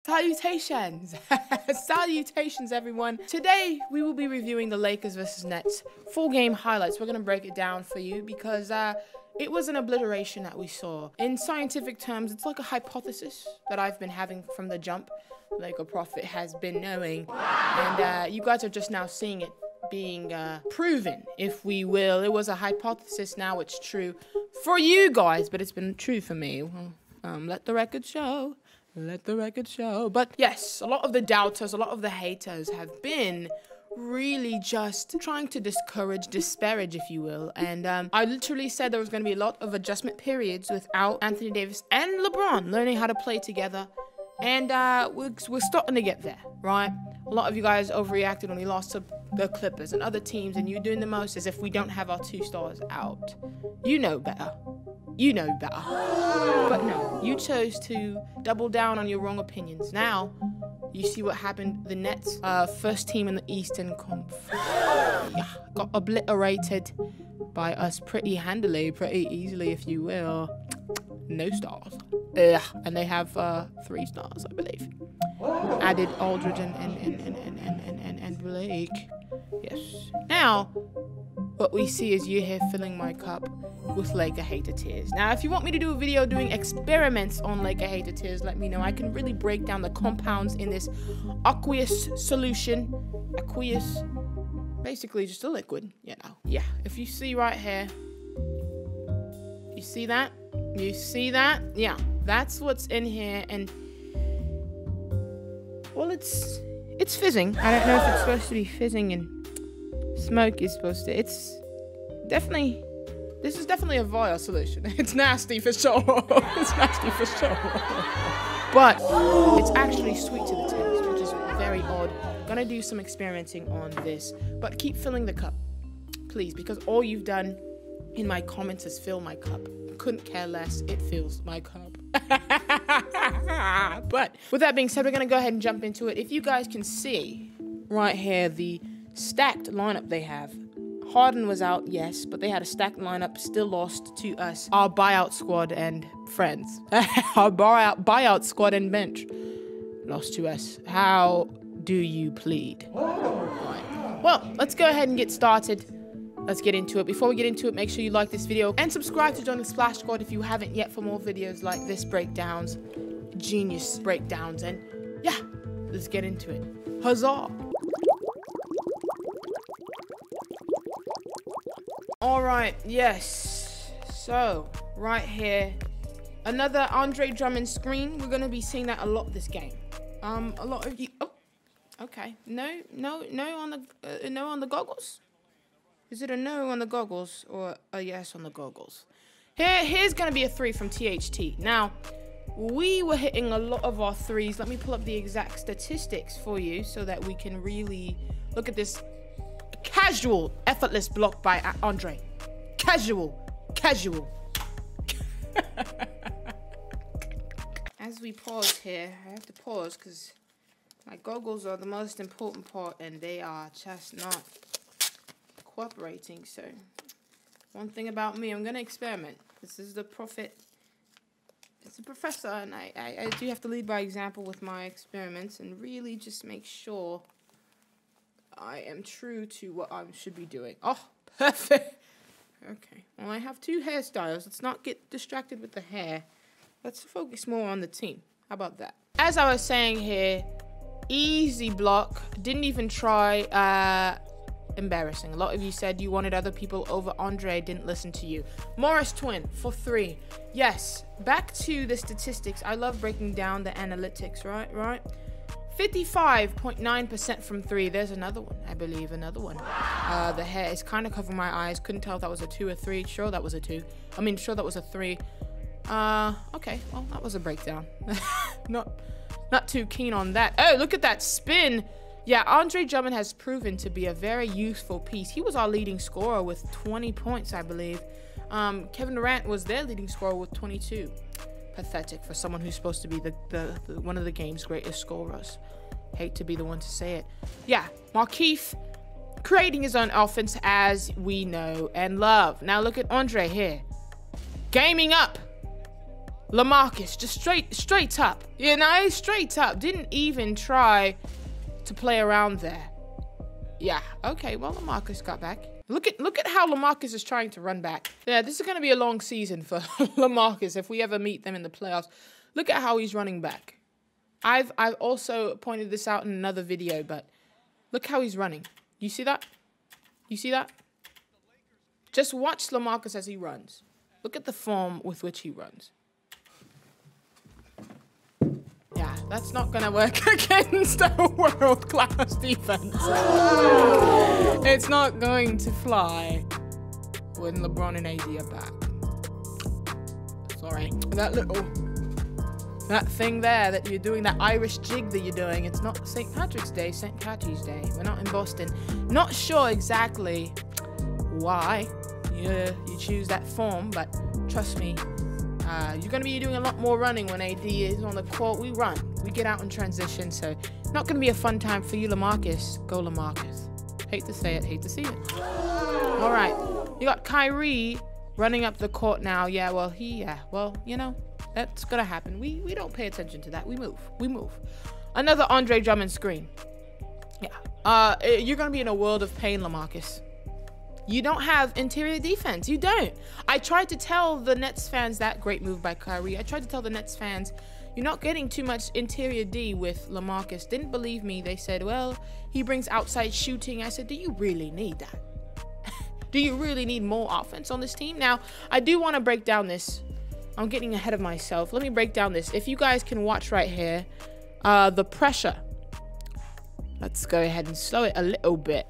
Salutations! Salutations, everyone. Today, we will be reviewing the Lakers vs. Nets full game highlights. We're going to break it down for you because it was an obliteration that we saw. In scientific terms, it's like a hypothesis that I've been having from the jump, like a prophet has been knowing. And you guys are just now seeing it being proven, if we will. It was a hypothesis, now it's true for you guys, but it's been true for me. Let the record show. Let the record show. But yes, a lot of the doubters, a lot of the haters have been really just trying to disparage, if you will. And I literally said there was going to be a lot of adjustment periods without Anthony Davis and LeBron learning how to play together. And we're starting to get there, right? A lot of you guys overreacted when we lost to the Clippers and other teams, and you're doing the most as if we don't have our 2 stars out. You know better. You know better. But no, you chose to double down on your wrong opinions. Now, you see what happened. The Nets, first team in the Eastern Conference, got obliterated by us pretty handily, pretty easily, if you will. No stars. And they have 3 stars, I believe. Added Aldridge and Blake. Yes. Now, what we see is you here filling my cup with Laker hater tears. Now, if you want me to do a video doing experiments on Laker hater tears, let me know. I can really break down the compounds in this aqueous solution. Aqueous, basically just a liquid, you know. Yeah, if you see right here, you see that? You see that? Yeah, that's what's in here, and well, it's fizzing. I don't know if it's supposed to be fizzing and smoke is supposed to. It's definitely. This is definitely a vile solution. It's nasty for sure. It's nasty for sure. But it's actually sweet to the taste, which is very odd. Gonna do some experimenting on this, but keep filling the cup, please, because all you've done in my comments is fill my cup. Couldn't care less. It fills my cup. But with that being said, we're gonna go ahead and jump into it. If you guys can see right here, the stacked lineup they have. Harden was out, yes, but they had a stacked lineup, still lost to us, our buyout squad and friends. Our buyout squad and bench lost to us. How do you plead? Right. Well, let's go ahead and get started. Let's get into it. Before we get into it, make sure you like this video and subscribe to join the Splash Squad if you haven't yet for more videos like this, breakdowns, genius breakdowns, and yeah, let's get into it. Huzzah! Alright, yes, so right here, another Andre Drummond screen. We're going to be seeing that a lot this game. A lot of you, oh, okay, no on the goggles? Is it a no on the goggles or a yes on the goggles? Here's going to be a 3 from THT. Now, we were hitting a lot of our 3s. Let me pull up the exact statistics for you so that we can really look at this. Casual, effortless block by Andre. Casual. As we pause here, I have to pause because my goggles are the most important part and they are just not cooperating. So, one thing about me, I'm going to experiment. This is the prophet. It's a professor, and I do have to lead by example with my experiments and really just make sure I am true to what I should be doing. Oh, perfect. Okay. Well, I have 2 hairstyles. Let's not get distracted with the hair. Let's focus more on the team. How about that? As I was saying here, easy block. Didn't even try. Embarrassing. A lot of you said you wanted other people over Andre. Didn't listen to you. Morris twin for 3. Yes. Back to the statistics. I love breaking down the analytics, right? 55.9% from 3. There's another one, I believe, another one. The hair is kind of covering my eyes. Couldn't tell if that was a 2 or 3. Sure, that was a 2. I mean, sure, that was a 3. Okay, well, that was a breakdown. Not too keen on that. Oh, look at that spin. Yeah, Andre Drummond has proven to be a very useful piece. He was our leading scorer with 20 points, I believe. Kevin Durant was their leading scorer with 22. Pathetic for someone who's supposed to be the one of the game's greatest scorers. Hate to be the one to say it. Yeah, Markieff creating his own offense as we know and love. Now look at Andre here. Gaming up. LaMarcus, just straight up, you know, straight up. Didn't even try to play around there. Yeah, okay, well, LaMarcus got back. Look at how LaMarcus is trying to run back. Yeah, this is going to be a long season for LaMarcus if we ever meet them in the playoffs. Look at how he's running back. I've also pointed this out in another video, but look how he's running. You see that? You see that? Just watch LaMarcus as he runs. Look at the form with which he runs. Yeah, that's not going to work against a world-class defense. It's not going to fly when LeBron and AD are back. Sorry. That thing there that you're doing, that Irish jig that you're doing, it's not St. Patrick's Day, St. Patty's Day. We're not in Boston. Not sure exactly why you choose that form, but trust me, you're going to be doing a lot more running when AD is on the court. We run. We get out in transition, so not going to be a fun time for you, LaMarcus. Go, LaMarcus. Hate to say it, hate to see it. All right. You got Kyrie running up the court now. Yeah, well, you know, that's going to happen. We don't pay attention to that. We move. We move. Another Andre Drummond screen. Yeah. You're going to be in a world of pain, LaMarcus. You don't have interior defense. You don't. I tried to tell the Nets fans that great move by Kyrie. I tried to tell the Nets fans, you're not getting too much interior D with LaMarcus. Didn't believe me. They said, well, he brings outside shooting. I said, do you really need that? Do you really need more offense on this team? Now, I do want to break down this. I'm getting ahead of myself. Let me break down this. If you guys can watch right here, the pressure. Let's go ahead and slow it a little bit,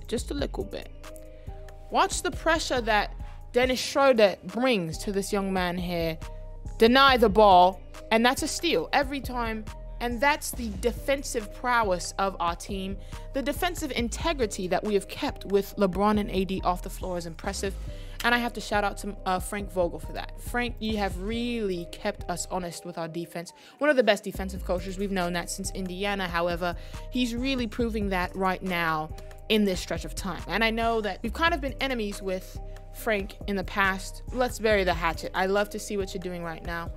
just a little bit. Watch the pressure that Dennis Schroeder brings to this young man here. Deny the ball, and that's a steal every time. And that's the defensive prowess of our team. The defensive integrity that we have kept with LeBron and AD off the floor is impressive. And I have to shout out to Frank Vogel for that. Frank, you have really kept us honest with our defense. One of the best defensive coaches. We've known that since Indiana. However, he's really proving that right now in this stretch of time. And I know that we've kind of been enemies with Frank in the past. Let's bury the hatchet. I love to see what you're doing right now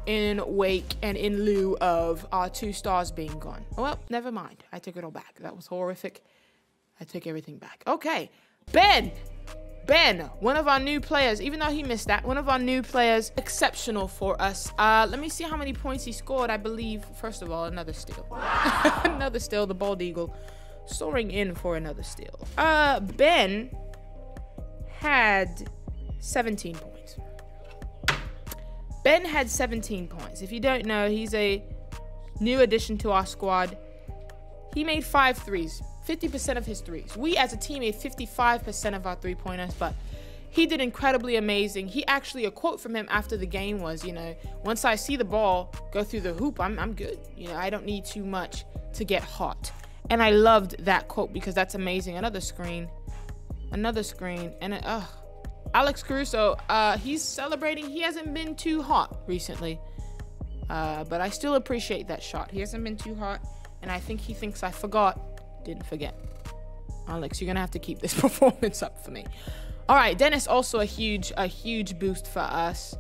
in wake and in lieu of our 2 stars being gone. Well, never mind. I took it all back. That was horrific. I took everything back. Okay, Ben, one of our new players, even though he missed that, one of our new players, exceptional for us. Let me see how many points he scored. I believe, first of all, another steal. Wow. Another steal, the bald eagle soaring in for another steal. Ben had 17 points. Ben had 17 points. If you don't know, he's a new addition to our squad. He made 5 threes. 50% of his threes. We as a team made 55% of our 3-pointers, but he did incredibly amazing. He actually, a quote from him after the game was, you know, once I see the ball go through the hoop, I'm good. You know, I don't need too much to get hot. And I loved that quote because that's amazing. Another screen, and Alex Caruso, he's celebrating. He hasn't been too hot recently, but I still appreciate that shot. He hasn't been too hot, and I think he thinks I forgot. Didn't forget. Alex, you're gonna have to keep this performance up for me. All right, Dennis, also a huge boost for us.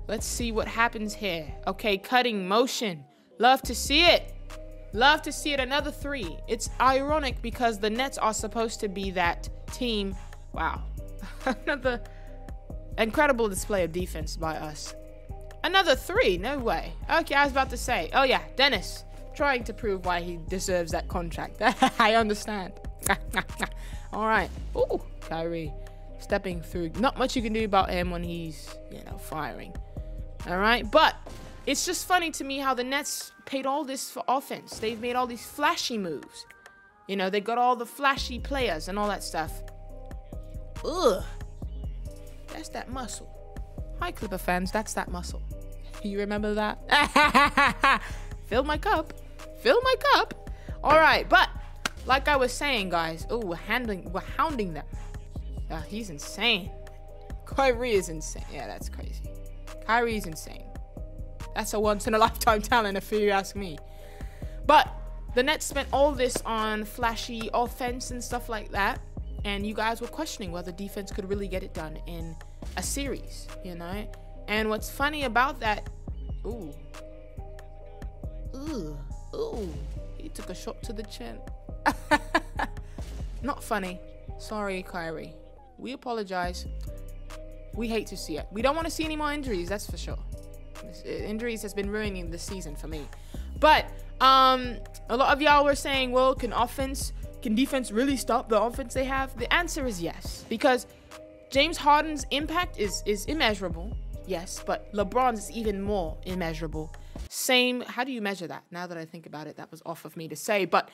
Let's see what happens here. Okay, cutting motion. Love to see it. Love to see it. Another 3. It's ironic because the Nets are supposed to be that team. Wow. Another incredible display of defense by us. Another 3. No way. Okay, I was about to say. Oh yeah, Dennis. Trying to prove why he deserves that contract. I understand. All right. Ooh, Kyrie stepping through. Not much you can do about him when he's, you know, firing. All right. But it's just funny to me how the Nets paid all this for offense. They've made all these flashy moves. You know, they got all the flashy players and all that stuff. Ugh. That's that muscle. Hi, Clipper fans. That's that muscle. You remember that? Fill my cup. Fill my cup. All right, but like I was saying, guys. Oh, we're hounding them. He's insane. Kyrie is insane. Yeah, that's crazy. Kyrie's insane. That's a once-in-a-lifetime talent, if you ask me. But the Nets spent all this on flashy offense and stuff like that, and you guys were questioning whether defense could really get it done in a series, you know? And what's funny about that, ooh, he took a shot to the chin. Not funny. Sorry, Kyrie. We apologize. We hate to see it. We don't want to see any more injuries, that's for sure. Injuries has been ruining the season for me. But a lot of y'all were saying, well, can defense really stop the offense they have? The answer is yes, because James Harden's impact is immeasurable, yes, but LeBron's is even more immeasurable. Same, how do you measure that? Now that I think about it, that was off of me to say, but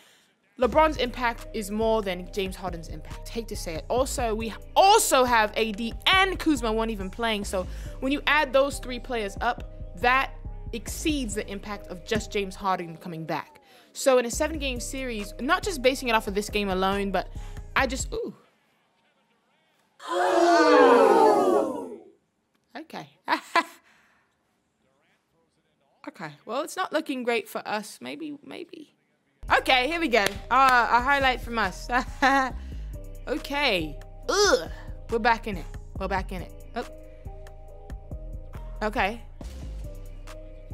LeBron's impact is more than James Harden's impact. Hate to say it. Also, we also have AD and Kuzma weren't even playing, so when you add those three players up, that exceeds the impact of just James Harden coming back. So in a 7-game series, not just basing it off of this game alone, but I just, okay. Okay, well, it's not looking great for us. Maybe. Okay, here we go. A highlight from us. Okay. We're back in it. Oh. Okay.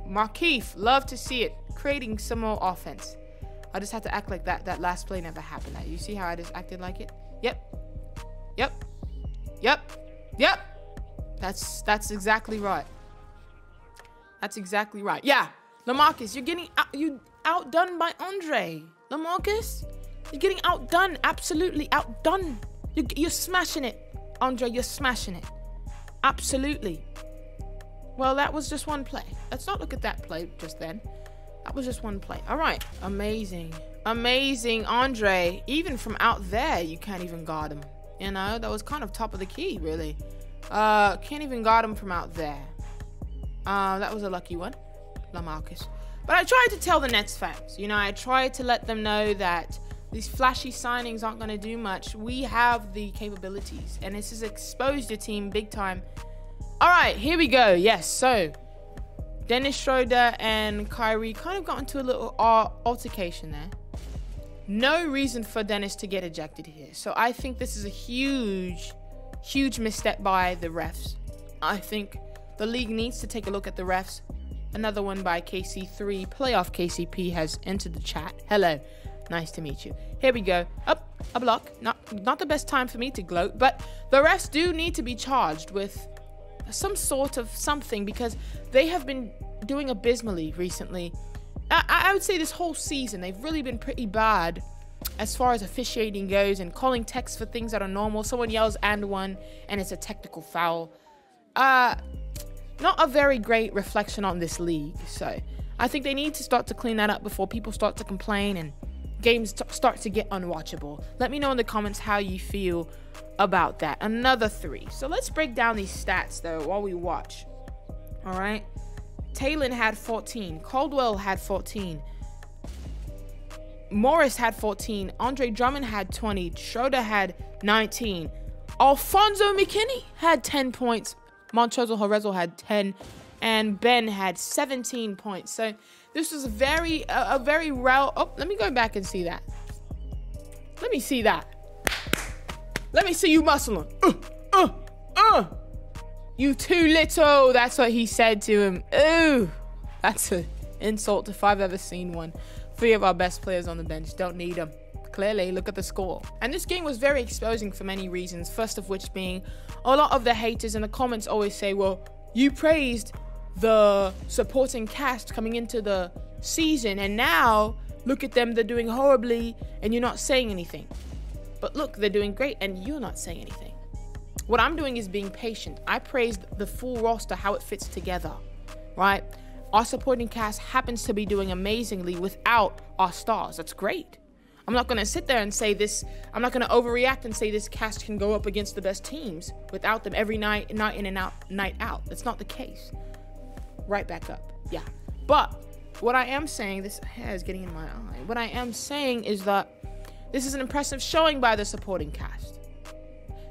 Markeith, love to see it. Creating some more offense. I just had to act like that last play never happened. You see how I just acted like it? Yep. That's exactly right. Yeah, LaMarcus, you're getting outdone by Andre. LaMarcus, you're getting outdone. Absolutely outdone. You're smashing it, Andre. You're smashing it. Absolutely. Well, that was just one play. Let's not look at that play just then. That was just one play. All right. Amazing, Andre. Even from out there, you can't even guard him. You know, that was kind of top of the key, really. Can't even guard him from out there. That was a lucky one, LaMarcus. But I tried to tell the Nets fans, I tried to let them know that these flashy signings aren't going to do much. We have the capabilities, and this has exposed your team big time. All right, here we go. Yes, so Dennis Schroeder and Kyrie kind of got into a little altercation there. No reason for Dennis to get ejected here. So I think this is a huge misstep by the refs. I think the league needs to take a look at the refs. Another one by KC3. Playoff KCP has entered the chat. Hello. Nice to meet you. Here we go. Up a block. Not the best time for me to gloat, but the refs do need to be charged with some sort of something because they have been doing abysmally recently. I would say this whole season, they've really been pretty bad as far as officiating goes and calling techs for things that are normal. Someone yells and one, and it's a technical foul. Not a very great reflection on this league. So I think they need to start to clean that up before people start to complain and games start to get unwatchable. Let me know in the comments how you feel about that. Another 3. So let's break down these stats though while we watch. All right. Talon had 14. Caldwell had 14. Morris had 14. Andre Drummond had 20. Schroeder had 19. Alfonso McKinney had 10 points. Montrezl Harrell had 10. And Ben had 17 points. So this was a very rare. Oh, let me go back and see that. Let me see that. Let me see you muscling. You too little. That's what he said to him. Ooh, that's an insult if I've ever seen one. 3 of our best players on the bench. Don't need them. Clearly, look at the score. And this game was very exposing for many reasons. First of which being a lot of the haters in the comments always say, well, you praised the supporting cast coming into the season, and now look at them, they're doing horribly, and you're not saying anything. But look, they're doing great, and you're not saying anything. What I'm doing is being patient. I praised the full roster, how it fits together, right? Our supporting cast happens to be doing amazingly without our stars. That's great. I'm not going to sit there and say this. I'm not going to overreact and say this cast can go up against the best teams without them every night in and out, night out. That's not the case. Right back up. Yeah. But what I am saying, this hair is getting in my eye. What I am saying is that this is an impressive showing by the supporting cast.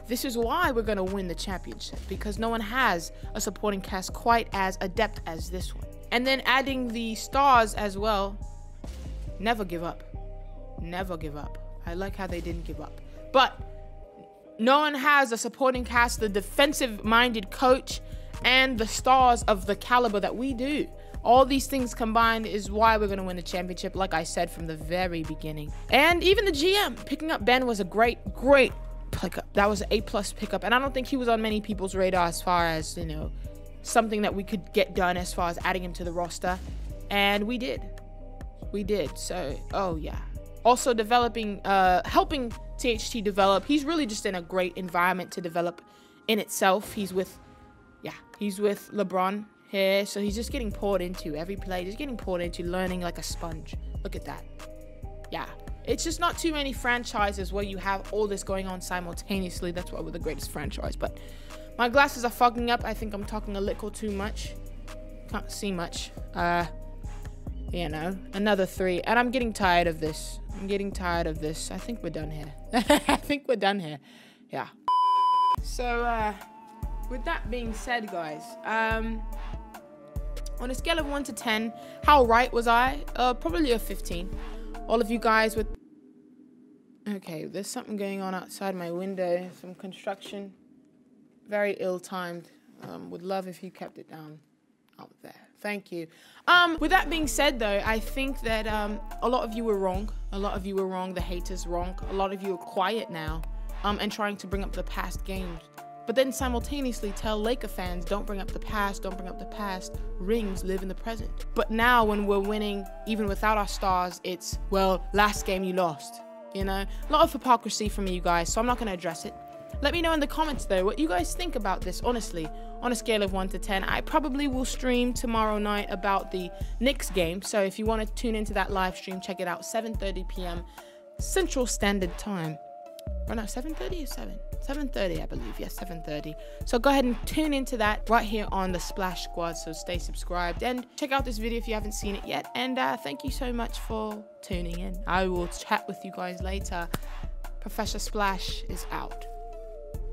This is why we're going to win the championship, because no one has a supporting cast quite as adept as this one. And then adding the stars as well. Never give up. Never give up. I like how they didn't give up. But no one has a supporting cast, the defensive-minded coach, and the stars of the caliber that we do. All these things combined is why we're going to win the championship, like I said from the very beginning. And even the GM, picking up Ben was a great pickup. That was an A+ pickup. And I don't think he was on many people's radar as far as, you know, something that we could get done as far as adding him to the roster. And we did. We did. So, oh yeah. Also developing, helping THT develop. He's really just in a great environment to develop in itself. He's with LeBron here, so he's just getting poured into every play, just getting poured into, learning like a sponge. Look at that. Yeah, it's just not too many franchises where you have all this going on simultaneously. That's why we're the greatest franchise. But my glasses are fogging up. I think I'm talking a little too much. Can't see much. You know, another 3, and I'm getting tired of this. I think we're done here. I think we're done here. Yeah. So with that being said, guys, on a scale of 1 to 10, how right was I? Probably a 15. All of you guys with... Okay, there's something going on outside my window. Some construction. Very ill-timed. Would love if you kept it down out there. Thank you. With that being said, though, I think that a lot of you were wrong. A lot of you were wrong. The haters wrong. A lot of you are quiet now and trying to bring up the past games. But then simultaneously tell Laker fans, don't bring up the past, don't bring up the past. Rings live in the present. But now when we're winning, even without our stars, it's, well, last game you lost. You know, a lot of hypocrisy from you guys, so I'm not going to address it. Let me know in the comments, though, what you guys think about this, honestly. On a scale of 1 to 10, I probably will stream tomorrow night about the Knicks game. So if you want to tune into that live stream, check it out, 7:30 p.m. Central Standard Time. Oh no, 7:30 or 7? 7:30, I believe. Yes, 7:30. So go ahead and tune into that right here on the Splash Squad. So stay subscribed and check out this video if you haven't seen it yet. And thank you so much for tuning in. I will chat with you guys later. Professor Splash is out.